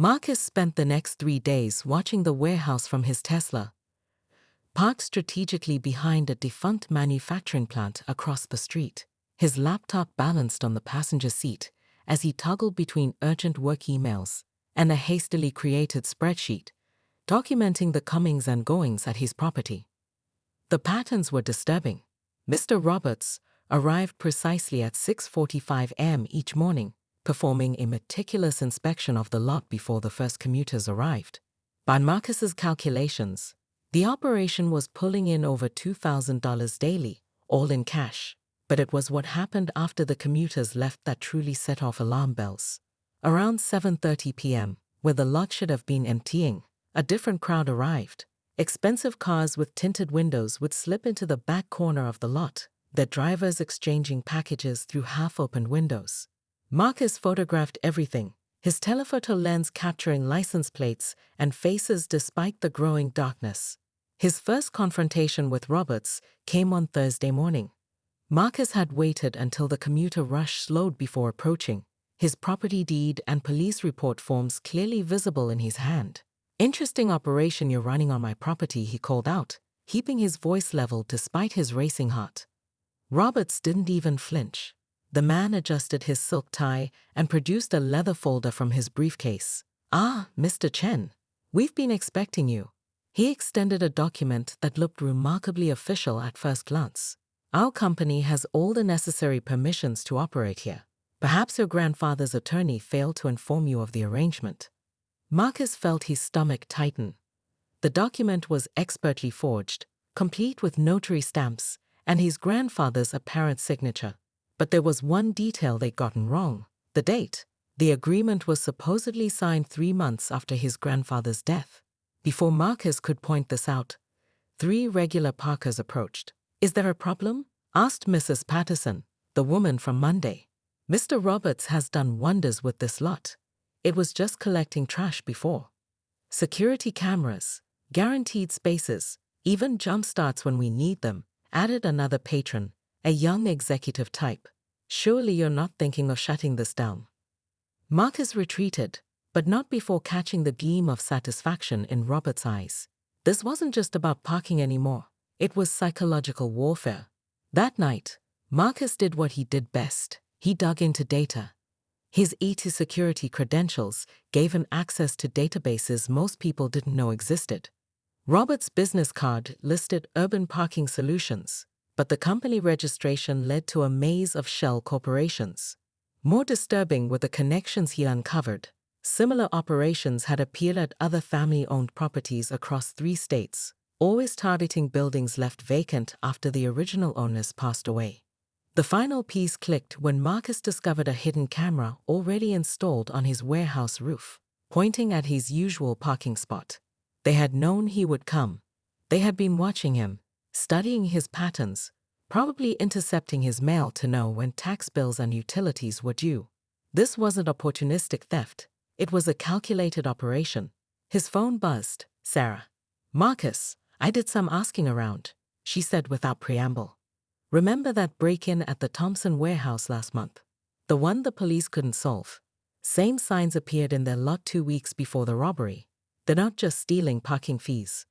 Marcus spent the next 3 days watching the warehouse from his Tesla, parked strategically behind a defunct manufacturing plant across the street. His laptop balanced on the passenger seat as he toggled between urgent work emails and a hastily created spreadsheet, documenting the comings and goings at his property. The patterns were disturbing. Mr. Roberts arrived precisely at 6:45 a.m. each morning, performing a meticulous inspection of the lot before the first commuters arrived. By Marcus's calculations, the operation was pulling in over $2,000 daily, all in cash. But it was what happened after the commuters left that truly set off alarm bells. Around 7:30 p.m., where the lot should have been emptying, a different crowd arrived. Expensive cars with tinted windows would slip into the back corner of the lot, their drivers exchanging packages through half-opened windows. Marcus photographed everything, his telephoto lens capturing license plates and faces despite the growing darkness. His first confrontation with Roberts came on Thursday morning. Marcus had waited until the commuter rush slowed before approaching, his property deed and police report forms clearly visible in his hand. "Interesting operation you're running on my property," he called out, keeping his voice level despite his racing heart. Roberts didn't even flinch. The man adjusted his silk tie and produced a leather folder from his briefcase. "Ah, Mr. Chen, we've been expecting you." He extended a document that looked remarkably official at first glance. "Our company has all the necessary permissions to operate here. Perhaps your grandfather's attorney failed to inform you of the arrangement." Marcus felt his stomach tighten. The document was expertly forged, complete with notary stamps and his grandfather's apparent signature. But there was one detail they'd gotten wrong: the date. The agreement was supposedly signed 3 months after his grandfather's death. Before Marcus could point this out, 3 regular parkers approached. "Is there a problem?" asked Mrs. Patterson, the woman from Monday. "Mr. Roberts has done wonders with this lot. It was just collecting trash before. Security cameras, guaranteed spaces, even jump starts when we need them," added another patron, a young executive type. "Surely you're not thinking of shutting this down." Marcus retreated, but not before catching the gleam of satisfaction in Robert's eyes. This wasn't just about parking anymore. It was psychological warfare. That night, Marcus did what he did best. He dug into data. His IT security credentials gave him access to databases most people didn't know existed. Robert's business card listed Urban Parking Solutions, but the company registration led to a maze of shell corporations. More disturbing were the connections he uncovered. Similar operations had appeared at other family-owned properties across 3 states, always targeting buildings left vacant after the original owners passed away. The final piece clicked when Marcus discovered a hidden camera already installed on his warehouse roof, pointing at his usual parking spot. They had known he would come. They had been watching him, studying his patterns, probably intercepting his mail to know when tax bills and utilities were due. This wasn't opportunistic theft. It was a calculated operation. His phone buzzed. "Sarah." "Marcus, I did some asking around," she said without preamble. "Remember that break-in at the Thompson warehouse last month? The one the police couldn't solve. Same signs appeared in their lot 2 weeks before the robbery. They're not just stealing parking fees."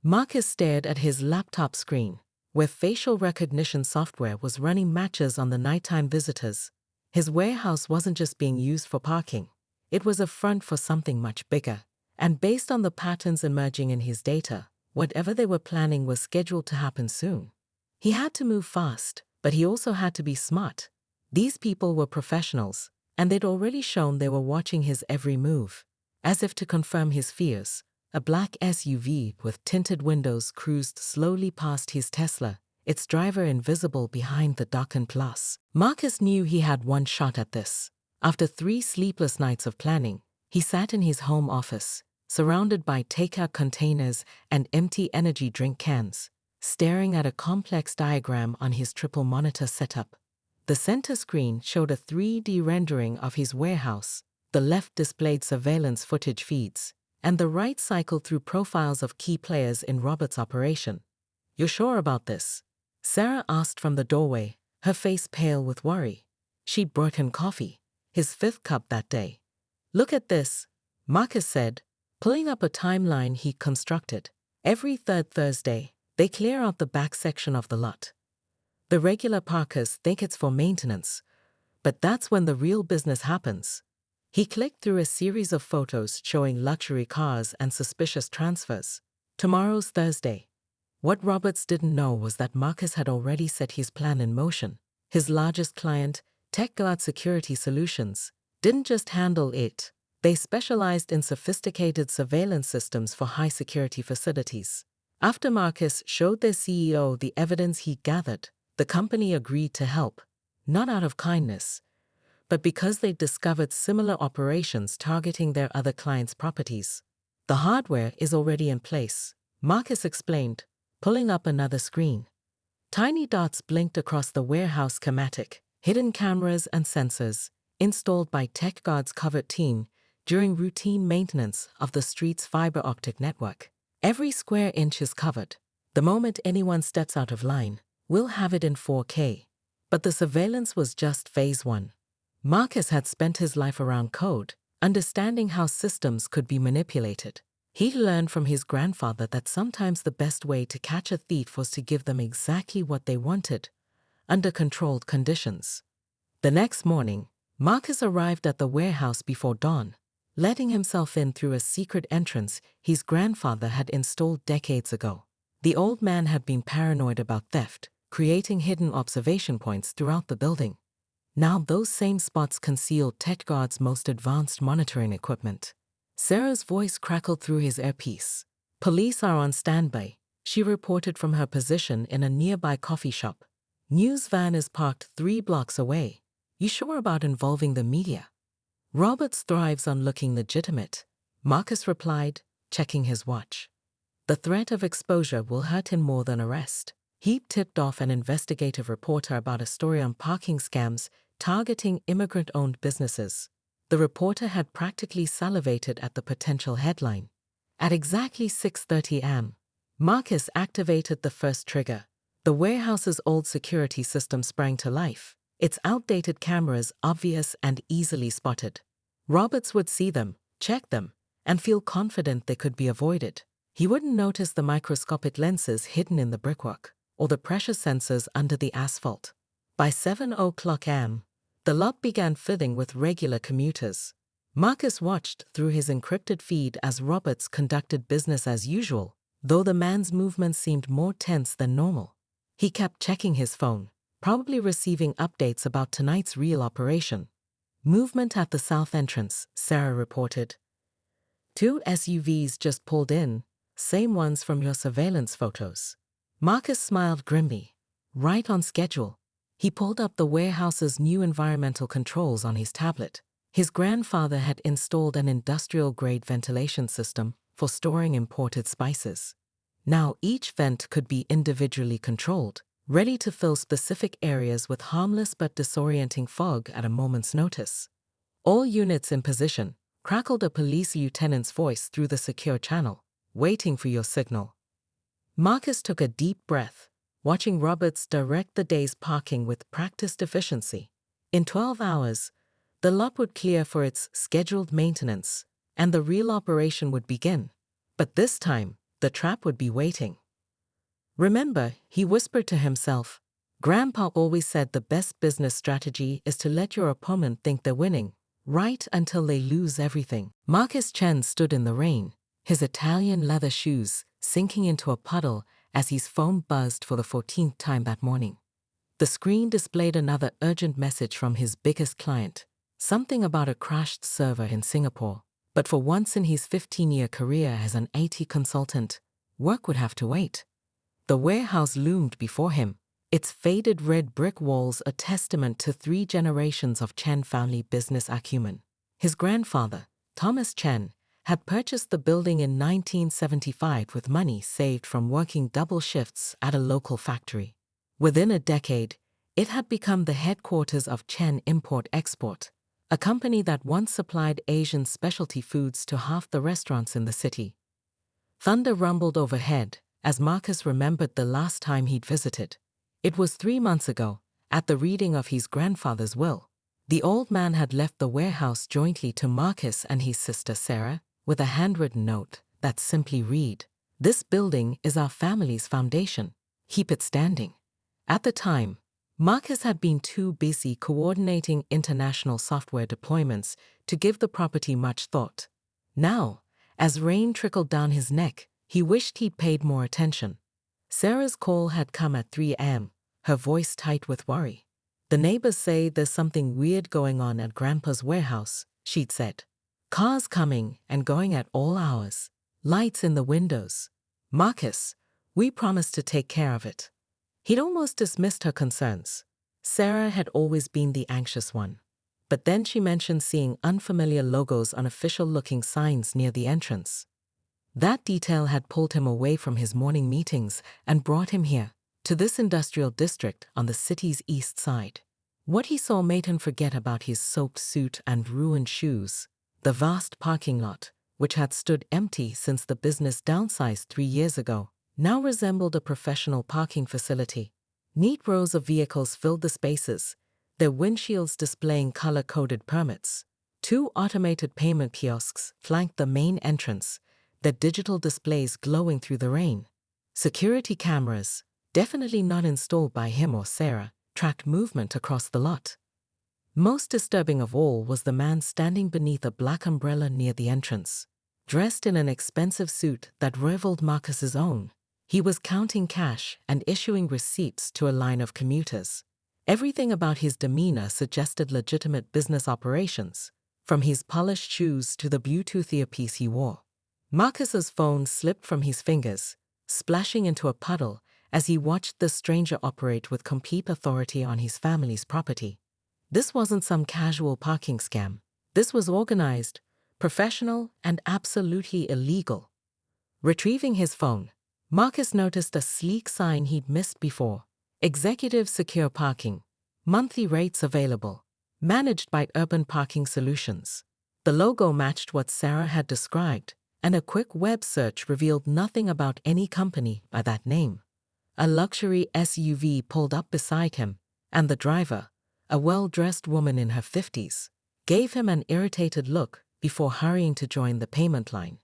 Marcus stared at his laptop screen, where facial recognition software was running matches on the nighttime visitors. His warehouse wasn't just being used for parking. It was a front for something much bigger. And based on the patterns emerging in his data, whatever they were planning was scheduled to happen soon. He had to move fast, but he also had to be smart. These people were professionals, and they'd already shown they were watching his every move. As if to confirm his fears, a black SUV with tinted windows cruised slowly past his Tesla, its driver invisible behind the darkened glass. Marcus knew he had one shot at this. After 3 sleepless nights of planning, he sat in his home office, surrounded by takeout containers and empty energy drink cans, staring at a complex diagram on his triple monitor setup. The center screen showed a 3D rendering of his warehouse, the left displayed surveillance footage feeds, and the right cycled through profiles of key players in Robert's operation. "You're sure about this?" Sarah asked from the doorway, her face pale with worry. She'd brought him coffee, his 5th cup that day. "Look at this." Marcus said, pulling up a timeline he constructed. Every third Thursday, they clear out the back section of the lot. The regular parkers think it's for maintenance, but that's when the real business happens. He clicked through a series of photos showing luxury cars and suspicious transfers. Tomorrow's Thursday. What Roberts didn't know was that Marcus had already set his plan in motion. His largest client, TechGuard Security Solutions, didn't just handle it. They specialized in sophisticated surveillance systems for high-security facilities. After Marcus showed their CEO the evidence he gathered, the company agreed to help, not out of kindness, but because they discovered similar operations targeting their other clients' properties. The hardware is already in place, Marcus explained, pulling up another screen. Tiny dots blinked across the warehouse schematic, hidden cameras and sensors, installed by TechGuard's covered team during routine maintenance of the street's fiber optic network. Every square inch is covered. The moment anyone steps out of line, we'll have it in 4K. But the surveillance was just phase one. Marcus had spent his life around code, understanding how systems could be manipulated. He learned from his grandfather that sometimes the best way to catch a thief was to give them exactly what they wanted, under controlled conditions. The next morning, Marcus arrived at the warehouse before dawn, letting himself in through a secret entrance his grandfather had installed decades ago. The old man had been paranoid about theft, creating hidden observation points throughout the building. Now those same spots concealed TechGuard's most advanced monitoring equipment. Sarah's voice crackled through his earpiece. Police are on standby, she reported from her position in a nearby coffee shop. News van is parked 3 blocks away. You sure about involving the media? Roberts thrives on looking legitimate, Marcus replied, checking his watch. The threat of exposure will hurt him more than arrest. He tipped off an investigative reporter about a story on parking scams targeting immigrant-owned businesses. The reporter had practically salivated at the potential headline. At exactly 6:30 am, Marcus activated the first trigger. The warehouse's old security system sprang to life, its outdated cameras obvious and easily spotted. Roberts would see them, check them, and feel confident they could be avoided. He wouldn't notice the microscopic lenses hidden in the brickwork, or the pressure sensors under the asphalt. By 7:00 am, the lot began filling with regular commuters. Marcus watched through his encrypted feed as Roberts conducted business as usual, though the man's movements seemed more tense than normal. He kept checking his phone, probably receiving updates about tonight's real operation. Movement at the south entrance, Sarah reported. 2 SUVs just pulled in, same ones from your surveillance photos. Marcus smiled grimly. Right on schedule. He pulled up the warehouse's new environmental controls on his tablet. His grandfather had installed an industrial-grade ventilation system for storing imported spices. Now each vent could be individually controlled, ready to fill specific areas with harmless but disorienting fog at a moment's notice. All units in position, crackled a police lieutenant's voice through the secure channel, waiting for your signal. Marcus took a deep breath, watching Roberts direct the day's parking with practiced efficiency. In 12 hours, the lot would clear for its scheduled maintenance, and the real operation would begin. But this time, the trap would be waiting. Remember, he whispered to himself, Grandpa always said the best business strategy is to let your opponent think they're winning, right until they lose everything. Marcus Chen stood in the rain, his Italian leather shoes sinking into a puddle as his phone buzzed for the 14th time that morning. The screen displayed another urgent message from his biggest client, something about a crashed server in Singapore. But for once in his 15-year career as an IT consultant, work would have to wait. The warehouse loomed before him, its faded red brick walls a testament to 3 generations of Chen family business acumen. His grandfather, Thomas Chen, had purchased the building in 1975 with money saved from working double shifts at a local factory. Within a decade, it had become the headquarters of Chen Import-Export, a company that once supplied Asian specialty foods to half the restaurants in the city. Thunder rumbled overhead as Marcus remembered the last time he'd visited. It was 3 months ago, at the reading of his grandfather's will. The old man had left the warehouse jointly to Marcus and his sister Sarah, with a handwritten note that simply read, "This building is our family's foundation. Keep it standing." At the time, Marcus had been too busy coordinating international software deployments to give the property much thought. Now, as rain trickled down his neck, he wished he'd paid more attention. Sarah's call had come at 3 a.m., her voice tight with worry. "The neighbors say there's something weird going on at Grandpa's warehouse," she'd said. "Cars coming and going at all hours. Lights in the windows. Marcus, we promised to take care of it." He'd almost dismissed her concerns. Sarah had always been the anxious one. But then she mentioned seeing unfamiliar logos on official-looking signs near the entrance. That detail had pulled him away from his morning meetings and brought him here, to this industrial district on the city's east side. What he saw made him forget about his soaked suit and ruined shoes. The vast parking lot, which had stood empty since the business downsized 3 years ago, now resembled a professional parking facility. Neat rows of vehicles filled the spaces, their windshields displaying color-coded permits. 2 automated payment kiosks flanked the main entrance, their digital displays glowing through the rain. Security cameras, definitely not installed by him or Sarah, tracked movement across the lot. Most disturbing of all was the man standing beneath a black umbrella near the entrance. Dressed in an expensive suit that rivaled Marcus's own, he was counting cash and issuing receipts to a line of commuters. Everything about his demeanor suggested legitimate business operations, from his polished shoes to the Bluetooth earpiece he wore. Marcus's phone slipped from his fingers, splashing into a puddle as he watched the stranger operate with complete authority on his family's property. This wasn't some casual parking scam. This was organized, professional, and absolutely illegal. Retrieving his phone, Marcus noticed a sleek sign he'd missed before. "Executive Secure Parking. Monthly rates available. Managed by Urban Parking Solutions." The logo matched what Sarah had described, and a quick web search revealed nothing about any company by that name. A luxury SUV pulled up beside him, and the driver, a well-dressed woman in her 50s, gave him an irritated look before hurrying to join the payment line.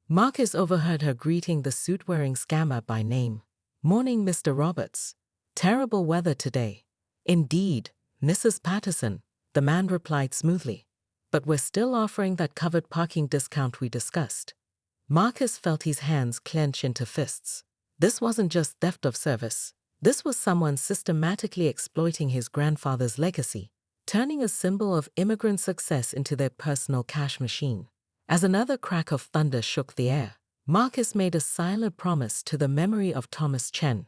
Marcus overheard her greeting the suit-wearing scammer by name. "Morning, Mr. Roberts. Terrible weather today." "Indeed, Mrs. Patterson," the man replied smoothly. "But we're still offering that covered parking discount we discussed." Marcus felt his hands clench into fists. This wasn't just theft of service. This was someone systematically exploiting his grandfather's legacy, turning a symbol of immigrant success into their personal cash machine. As another crack of thunder shook the air, Marcus made a silent promise to the memory of Thomas Chen.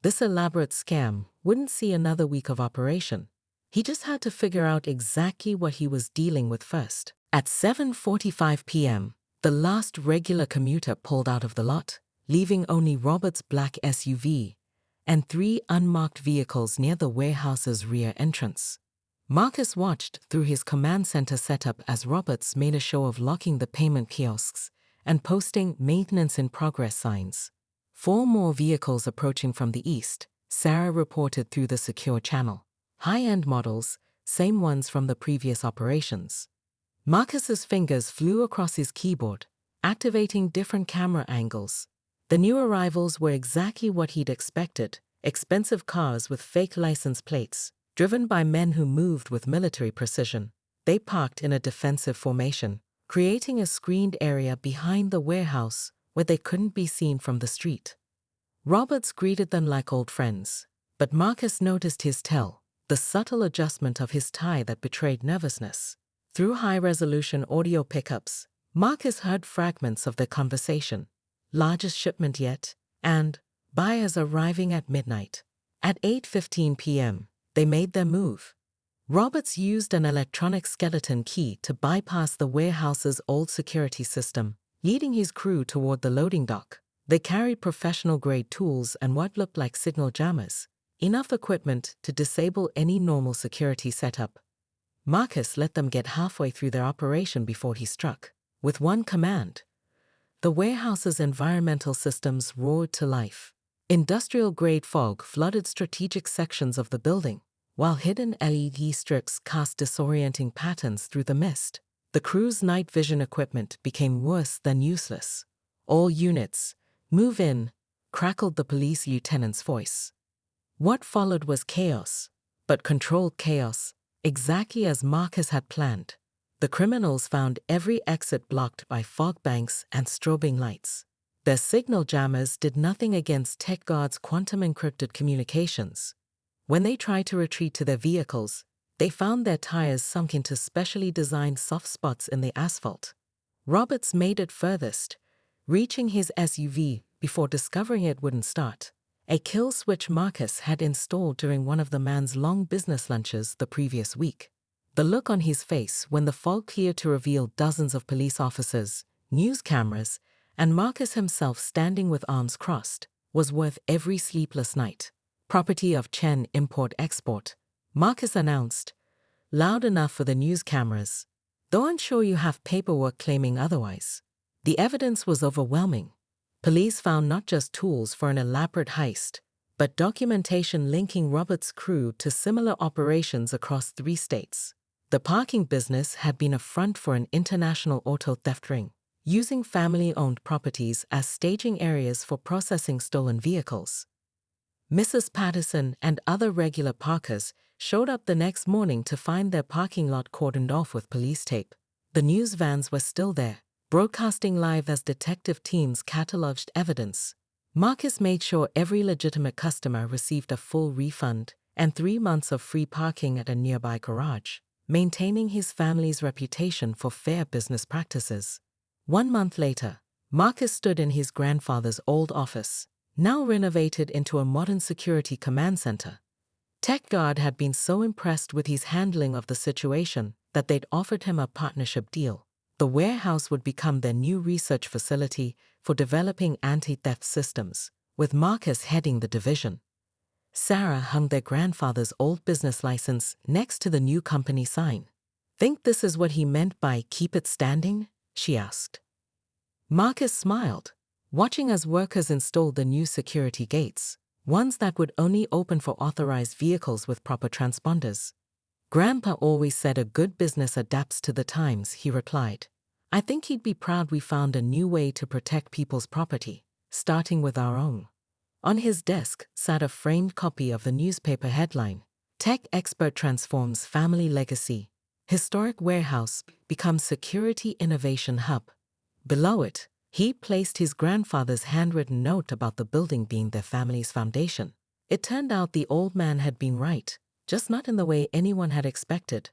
This elaborate scam wouldn't see another week of operation. He just had to figure out exactly what he was dealing with first. At 7:45 p.m., the last regular commuter pulled out of the lot, leaving only Robert's black SUV and 3 unmarked vehicles near the warehouse's rear entrance. Marcus watched through his command center setup as Roberts made a show of locking the payment kiosks and posting "maintenance in progress" signs. 4 more vehicles approaching from the east, Sarah reported through the secure channel. High-end models, same ones from the previous operations. Marcus's fingers flew across his keyboard, activating different camera angles. The new arrivals were exactly what he'd expected: expensive cars with fake license plates, driven by men who moved with military precision. They parked in a defensive formation, creating a screened area behind the warehouse where they couldn't be seen from the street. Roberts greeted them like old friends, but Marcus noticed his tell, the subtle adjustment of his tie that betrayed nervousness. Through high-resolution audio pickups, Marcus heard fragments of their conversation. "Largest shipment yet," and "buyers arriving at midnight." At 8:15 p.m., they made their move. Roberts used an electronic skeleton key to bypass the warehouse's old security system, leading his crew toward the loading dock. They carried professional-grade tools and what looked like signal jammers, enough equipment to disable any normal security setup. Marcus let them get halfway through their operation before he struck. With one command, the warehouse's environmental systems roared to life. Industrial-grade fog flooded strategic sections of the building, while hidden LED strips cast disorienting patterns through the mist. The crew's night vision equipment became worse than useless. "All units, move in," crackled the police lieutenant's voice. What followed was chaos, but controlled chaos, exactly as Marcus had planned. The criminals found every exit blocked by fog banks and strobing lights. Their signal jammers did nothing against TechGuard's quantum-encrypted communications. When they tried to retreat to their vehicles, they found their tires sunk into specially designed soft spots in the asphalt. Roberts made it furthest, reaching his SUV before discovering it wouldn't start, a kill switch Marcus had installed during one of the man's long business lunches the previous week. The look on his face when the fog cleared to reveal dozens of police officers, news cameras, and Marcus himself standing with arms crossed was worth every sleepless night. "Property of Chen Import-Export," Marcus announced, loud enough for the news cameras, though unsure you have paperwork claiming otherwise. The evidence was overwhelming. Police found not just tools for an elaborate heist, but documentation linking Roberts' crew to similar operations across 3 states. The parking business had been a front for an international auto theft ring, using family-owned properties as staging areas for processing stolen vehicles. Mrs. Patterson and other regular parkers showed up the next morning to find their parking lot cordoned off with police tape. The news vans were still there, broadcasting live as detective teams cataloged evidence. Marcus made sure every legitimate customer received a full refund and 3 months of free parking at a nearby garage, maintaining his family's reputation for fair business practices. 1 month later, Marcus stood in his grandfather's old office, now renovated into a modern security command center. TechGuard had been so impressed with his handling of the situation that they'd offered him a partnership deal. The warehouse would become their new research facility for developing anti-theft systems, with Marcus heading the division. Sarah hung their grandfather's old business license next to the new company sign. "Think this is what he meant by 'keep it standing'?" she asked. Marcus smiled, watching as workers installed the new security gates, ones that would only open for authorized vehicles with proper transponders. "Grandpa always said a good business adapts to the times," he replied. "I think he'd be proud we found a new way to protect people's property, starting with our own." On his desk sat a framed copy of the newspaper headline, "Tech Expert Transforms Family Legacy. Historic Warehouse Becomes Security Innovation Hub." Below it, he placed his grandfather's handwritten note about the building being their family's foundation. It turned out the old man had been right, just not in the way anyone had expected.